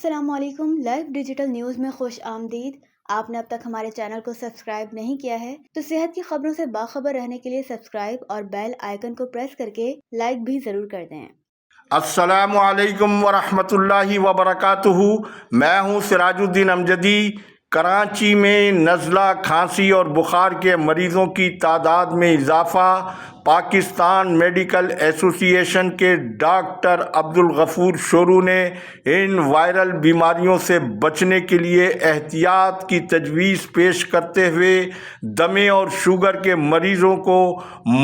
السلام علیکم، life digital news میں خوش آمدید۔ آپ نے اب تک ہمارے چینل کو سبسکرائب نہیں کیا ہے تو صحت کی خبروں سے باخبر رہنے کے لیے سبسکرائب اور بیل آئیکن کو پریس کر کے لائک بھی ضرور کر دیں۔ السلام علیکم ورحمۃ اللہ وبرکاتہ۔ میں ہوں سراج الدین امجدی۔ کراچی میں نزلہ، کھانسی اور بخار کے مریضوں کی تعداد میں اضافہ۔ پاکستان میڈیکل ایسوسی ایشن کے ڈاکٹر عبدالغفور شورو نے ان وائرل بیماریوں سے بچنے کے لیے احتیاط کی تجویز پیش کرتے ہوئے دمے اور شوگر کے مریضوں کو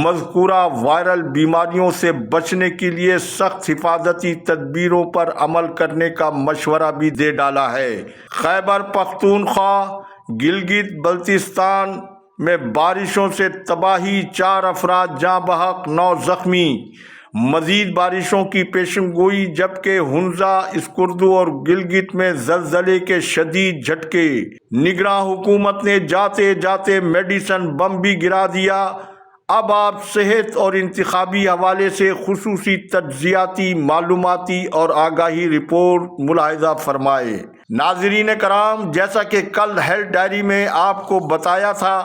مذکورہ وائرل بیماریوں سے بچنے کے لیے سخت حفاظتی تدبیروں پر عمل کرنے کا مشورہ بھی دے ڈالا ہے۔ خیبر پختونخوا، گلگت بلتستان میں بارشوں سے تباہی، 4 افراد جاں بحق، 9 زخمی۔ مزید بارشوں کی پیشن گوئی، جبکہ ہنزہ، اسکردو اور گلگت میں زلزلے کے شدید جھٹکے۔ نگراں حکومت نے جاتے جاتے میڈیسن بم بھی گرا دیا۔ اب آپ صحت اور انتخابی حوالے سے خصوصی تجزیاتی، معلوماتی اور آگاہی رپورٹ ملاحظہ فرمائے۔ ناظرین کرام، جیسا کہ کل ہیلتھ ڈائری میں آپ کو بتایا تھا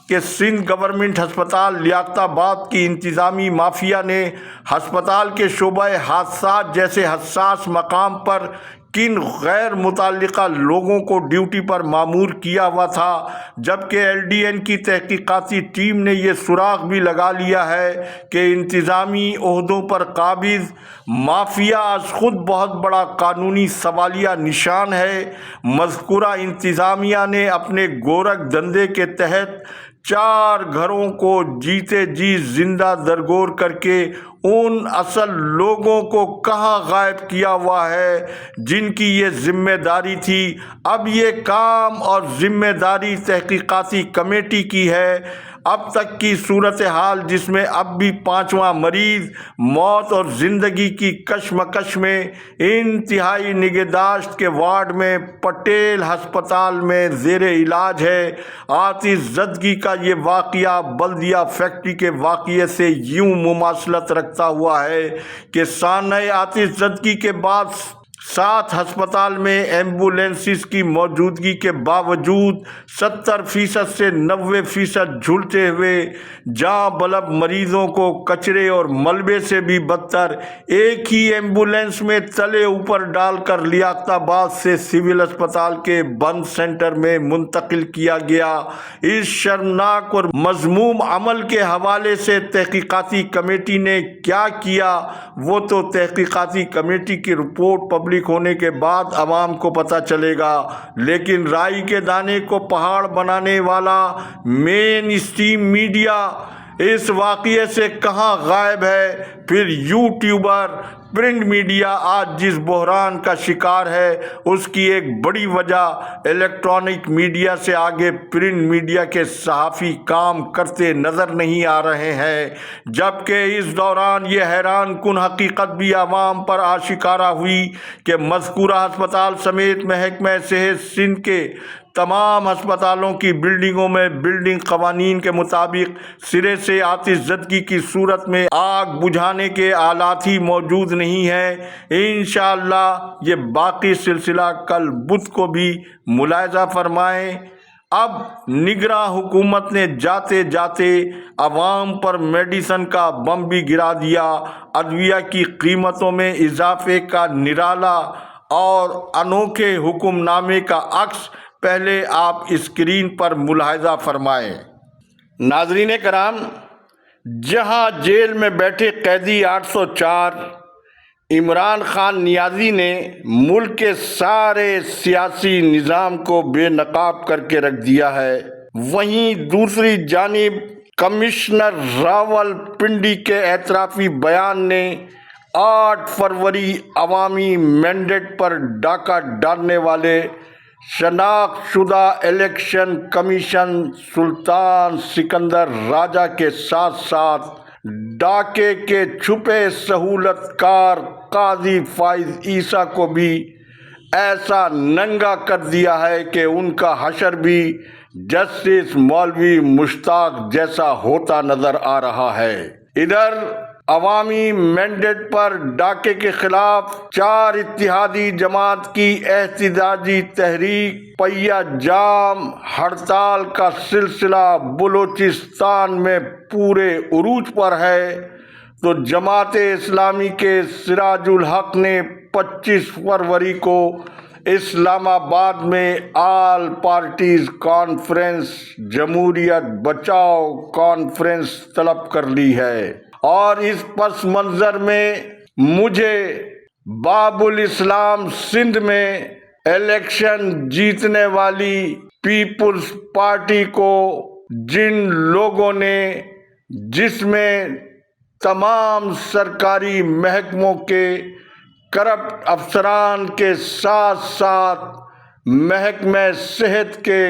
کہ سندھ گورنمنٹ ہسپتال لیاقت آباد کی انتظامی مافیا نے ہسپتال کے شعبہ حادثات جیسے حساس مقام پر کن غیر متعلقہ لوگوں کو ڈیوٹی پر مامور کیا ہوا تھا، جبکہ LDN کی تحقیقاتی ٹیم نے یہ سراغ بھی لگا لیا ہے کہ انتظامی عہدوں پر قابض مافیا از خود بہت بڑا قانونی سوالیہ نشان ہے۔ مذکورہ انتظامیہ نے اپنے گورکھ دھندے کے تحت 4 گھروں کو جیتے جی زندہ درگور کر کے ان اصل لوگوں کو کہاں غائب کیا ہوا ہے جن کی یہ ذمہ داری تھی۔ اب یہ کام اور ذمہ داری تحقیقاتی کمیٹی کی ہے۔ اب تک کی صورتحال، جس میں اب بھی 5واں مریض موت اور زندگی کی کشمکش میں انتہائی نگہداشت کے وارڈ میں پٹیل ہسپتال میں زیر علاج ہے۔ آتش زدگی کا یہ واقعہ بلدیہ فیکٹری کے واقعے سے یوں مماثلت رکھتا ہوا ہے کہ سانحہ آتش زدگی کے بعد 7 ہسپتال میں ایمبولینسز کی موجودگی کے باوجود 70% سے 90% جھولتے ہوئے جاں بلب مریضوں کو کچرے اور ملبے سے بھی بدتر ایک ہی ایمبولینس میں تلے اوپر ڈال کر لیاقت آباد سے سول اسپتال کے بند سینٹر میں منتقل کیا گیا۔ اس شرمناک اور مذموم عمل کے حوالے سے تحقیقاتی کمیٹی نے کیا کیا، وہ تو تحقیقاتی کمیٹی کی رپورٹ پبلک ہونے کے بعد عوام کو پتہ چلے گا، لیکن رائی کے دانے کو پہاڑ بنانے والا مین اسٹریم میڈیا اس واقعے سے کہاں غائب ہے؟ پھر یوٹیوبر، پرنٹ میڈیا آج جس بحران کا شکار ہے، اس کی ایک بڑی وجہ الیکٹرانک میڈیا سے آگے پرنٹ میڈیا کے صحافی کام کرتے نظر نہیں آ رہے ہیں، جبکہ اس دوران یہ حیران کن حقیقت بھی عوام پر آشکارا ہوئی کہ مذکورہ ہسپتال سمیت محکمہ صحت سندھ کے تمام ہسپتالوں کی بلڈنگوں میں بلڈنگ قوانین کے مطابق سرے سے آتش زدگی کی صورت میں آگ بجھانے کے آلات ہی موجود نہیں ہیں۔ انشاءاللہ یہ باقی سلسلہ کل بدھ کو بھی ملاحظہ فرمائیں۔ اب نگراں حکومت نے جاتے جاتے عوام پر میڈیسن کا بم بھی گرا دیا۔ ادویہ کی قیمتوں میں اضافے کا نرالا اور انوکھے حکم نامے کا عکس پہلے آپ اسکرین پر ملاحظہ فرمائیں۔ ناظرین کرام، جہاں جیل میں بیٹھے قیدی 804 عمران خان نیازی نے ملک کے سارے سیاسی نظام کو بے نقاب کر کے رکھ دیا ہے، وہیں دوسری جانب کمشنر راول پنڈی کے اعترافی بیان نے 8 فروری عوامی مینڈیٹ پر ڈاکہ ڈالنے والے شناخت شدہ الیکشن کمیشن سلطان سکندر راجہ کے ساتھ ساتھ ڈاکے کے چھپے سہولت کار قاضی فائز عیسیٰ کو بھی ایسا ننگا کر دیا ہے کہ ان کا حشر بھی جسٹس مولوی مشتاق جیسا ہوتا نظر آ رہا ہے۔ ادھر عوامی مینڈیٹ پر ڈاکے کے خلاف 4 اتحادی جماعت کی احتجاجی تحریک پہیہ جام ہڑتال کا سلسلہ بلوچستان میں پورے عروج پر ہے، تو جماعت اسلامی کے سراج الحق نے 25 فروری کو اسلام آباد میں آل پارٹیز کانفرنس جمہوریت بچاؤ کانفرنس طلب کر لی ہے، اور اس پس منظر میں مجھے باب الاسلام سندھ میں الیکشن جیتنے والی پیپلز پارٹی کو جن لوگوں نے، جس میں تمام سرکاری محکموں کے کرپٹ افسران کے ساتھ ساتھ محکمہ صحت کے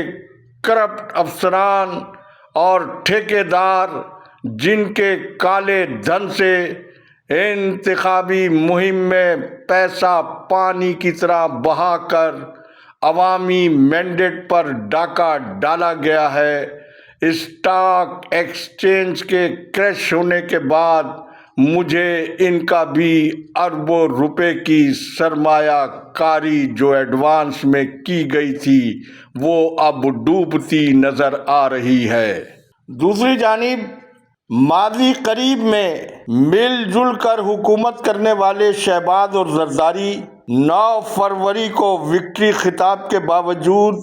کرپٹ افسران اور ٹھیکیدار، جن کے کالے دھن سے انتخابی مہم میں پیسہ پانی کی طرح بہا کر عوامی مینڈیٹ پر ڈاکہ ڈالا گیا ہے، اسٹاک ایکسچینج کے کریش ہونے کے بعد مجھے ان کا بھی اربوں روپے کی سرمایہ کاری جو ایڈوانس میں کی گئی تھی وہ اب ڈوبتی نظر آ رہی ہے۔ دوسری جانب ماضی قریب میں مل جل کر حکومت کرنے والے شہباز اور زرداری 9 فروری کو وکٹری خطاب کے باوجود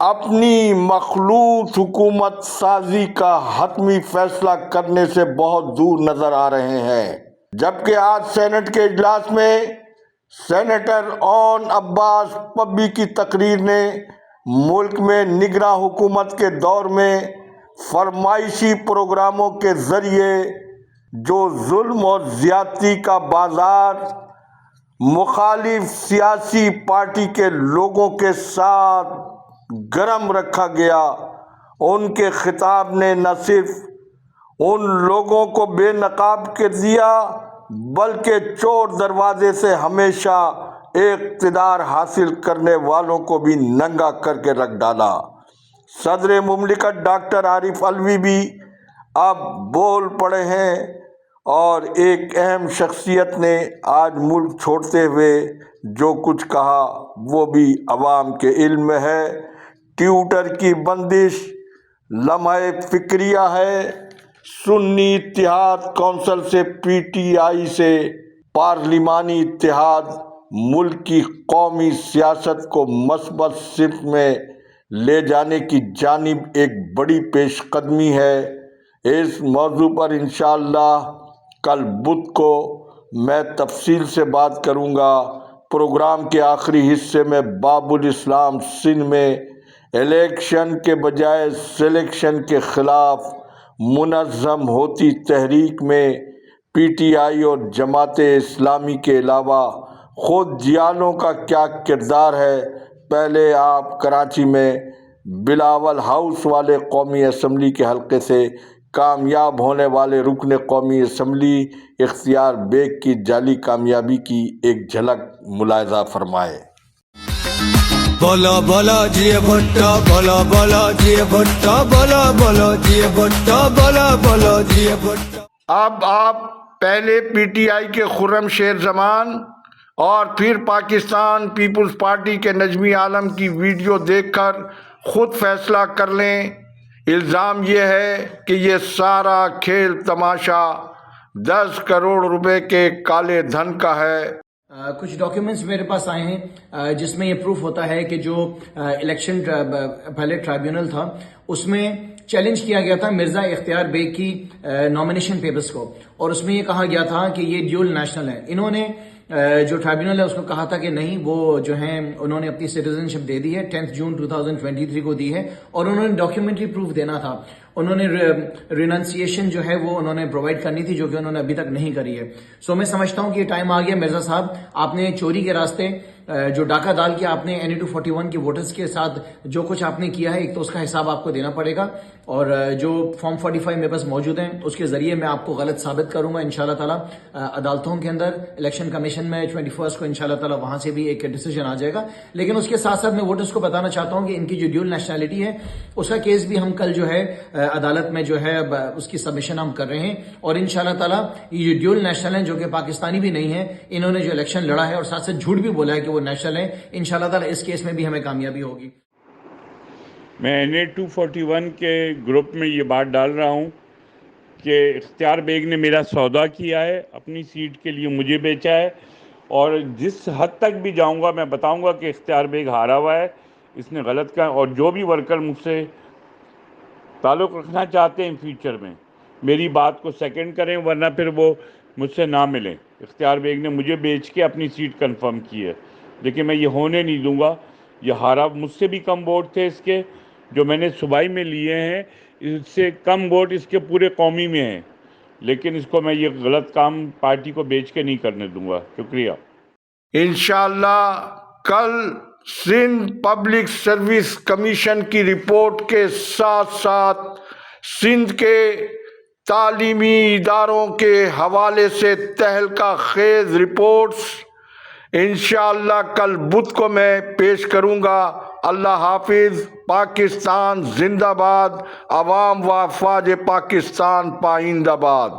اپنی مخلوط حکومت سازی کا حتمی فیصلہ کرنے سے بہت دور نظر آ رہے ہیں، جبکہ آج سینٹ کے اجلاس میں سینیٹر اون عباس پبی کی تقریر نے ملک میں نگراں حکومت کے دور میں فرمائشی پروگراموں کے ذریعے جو ظلم اور زیادتی کا بازار مخالف سیاسی پارٹی کے لوگوں کے ساتھ گرم رکھا گیا، ان کے خطاب نے نہ صرف ان لوگوں کو بے نقاب کر دیا بلکہ چور دروازے سے ہمیشہ اقتدار حاصل کرنے والوں کو بھی ننگا کر کے رکھ ڈالا۔ صدر مملکت ڈاکٹر عارف علوی بھی اب بول پڑے ہیں، اور ایک اہم شخصیت نے آج ملک چھوڑتے ہوئے جو کچھ کہا وہ بھی عوام کے علم میں ہے۔ ٹویٹر کی بندش لمحہ فکریہ ہے، سنی اتحاد کونسل سے پی ٹی آئی سے پارلیمانی اتحاد ملک کی قومی سیاست کو مثبت سمت میں لے جانے کی جانب ایک بڑی پیش قدمی ہے۔ اس موضوع پر انشاءاللہ کل بدھ کو میں تفصیل سے بات کروں گا۔ پروگرام کے آخری حصے میں باب الاسلام سندھ میں الیکشن کے بجائے سلیکشن کے خلاف منظم ہوتی تحریک میں پی ٹی آئی اور جماعت اسلامی کے علاوہ خود جیالوں کا کیا کردار ہے، پہلے آپ کراچی میں بلاول ہاؤس والے قومی اسمبلی کے حلقے سے کامیاب ہونے والے رکن قومی اسمبلی اختیار بیگ کی جعلی کامیابی کی ایک جھلک ملاحظہ فرمائے۔ بولا بولا جی بھٹو، بولا بولا جی بھٹو، بولا بولا جی بھٹو، بولا بولا جی بھٹو۔ اب آپ پہلے پی ٹی آئی کے خرم شیر زمان اور پھر پاکستان پیپلز پارٹی کے نجمی عالم کی ویڈیو دیکھ کر خود فیصلہ کر لیں۔ الزام یہ ہے کہ یہ سارا کھیل تماشا 10 کروڑ روپے کے کالے دھن کا ہے۔ کچھ ڈاکیومنٹس میرے پاس آئے ہیں جس میں یہ پروف ہوتا ہے کہ جو الیکشن پہلے ٹرائبیونل تھا اس میں چیلنج کیا گیا تھا مرزا اختیار بیگ کی نامینیشن پیپرز کو، اور اس میں یہ کہا گیا تھا کہ یہ ڈیول نیشنل ہے۔ انہوں نے جو ٹرائبیونل ہے اس کو کہا تھا کہ نہیں، وہ جو ہیں انہوں نے اپنی سٹیزن شپ دے دی ہے، 10 جون 2023 کو دی ہے، اور انہوں نے ڈاکیومنٹری پروف دینا تھا، انہوں نے ریننسیشن جو ہے وہ انہوں نے پرووائڈ کرنی تھی جو کہ انہوں نے ابھی تک نہیں کری ہے۔ سو میں سمجھتا ہوں کہ یہ ٹائم آ گیا مرزا صاحب، آپ نے چوری کے راستے جو ڈاکہ ڈال کے آپ نے NA-241 کے ووٹرز کے ساتھ جو کچھ آپ نے کیا ہے، ایک تو اس کا حساب آپ کو دینا پڑے گا، اور جو فارم 45 میرے پاس موجود ہیں اس کے ذریعے میں آپ کو غلط ثابت کروں گا انشاءاللہ تعالیٰ عدالتوں کے اندر، الیکشن کمیشن میں 21 کو انشاءاللہ تعالیٰ وہاں سے بھی ایک ڈیسیجن آ جائے گا۔ لیکن اس کے ساتھ ساتھ میں ووٹرز کو بتانا چاہتا ہوں کہ ان کی جو ڈیول نیشنلٹی ہے اس کا کیس بھی ہم کل جو ہے عدالت میں جو ہے اس کی سبمیشن ہم کر رہے ہیں، اور انشاءاللہ تعالیٰ یہ جو ڈیول نیشنل ہیں جو کہ پاکستانی بھی نہیں ہیں، انہوں نے جو الیکشن لڑا ہے اور ساتھ ساتھ جھوٹ بھی بولا ہے کہ وہ نیشنل ہیں، انشاءاللہ تعالیٰ اس کیس میں بھی ہمیں کامیابی ہوگی۔ میں NA-241 کے گروپ میں یہ بات ڈال رہا ہوں کہ اختیار بیگ نے میرا سودا کیا ہے، اپنی سیٹ کے لیے مجھے بیچا ہے، اور جس حد تک بھی جاؤں گا میں بتاؤں گا کہ اختیار بیگ ہارا ہوا ہے، اس نے غلط کیا، اور جو بھی ورکر مجھ سے تعلق رکھنا چاہتے ہیں فیوچر میں میری بات کو سیکنڈ کریں، ورنہ پھر وہ مجھ سے نہ ملیں۔ اختیار بیگ نے مجھے بیچ کے اپنی سیٹ کنفرم کی ہے، لیکن میں یہ ہونے نہیں دوں گا۔ یہ ہارا، مجھ سے بھی کم ووٹ تھے اس کے جو میں نے صوبائی میں لیے ہیں، اس سے کم ووٹ اس کے پورے قومی میں ہیں، لیکن اس کو میں یہ غلط کام پارٹی کو بیچ کے نہیں کرنے دوں گا۔ شکریہ۔ انشاءاللہ کل سندھ پبلک سروس کمیشن کی رپورٹ کے ساتھ ساتھ سندھ کے تعلیمی اداروں کے حوالے سے تہلکہ خیز رپورٹس انشاءاللہ کل بدھ کو میں پیش کروں گا۔ اللہ حافظ۔ پاکستان زندہ باد۔ عوام و افواج پاکستان پائندہ باد۔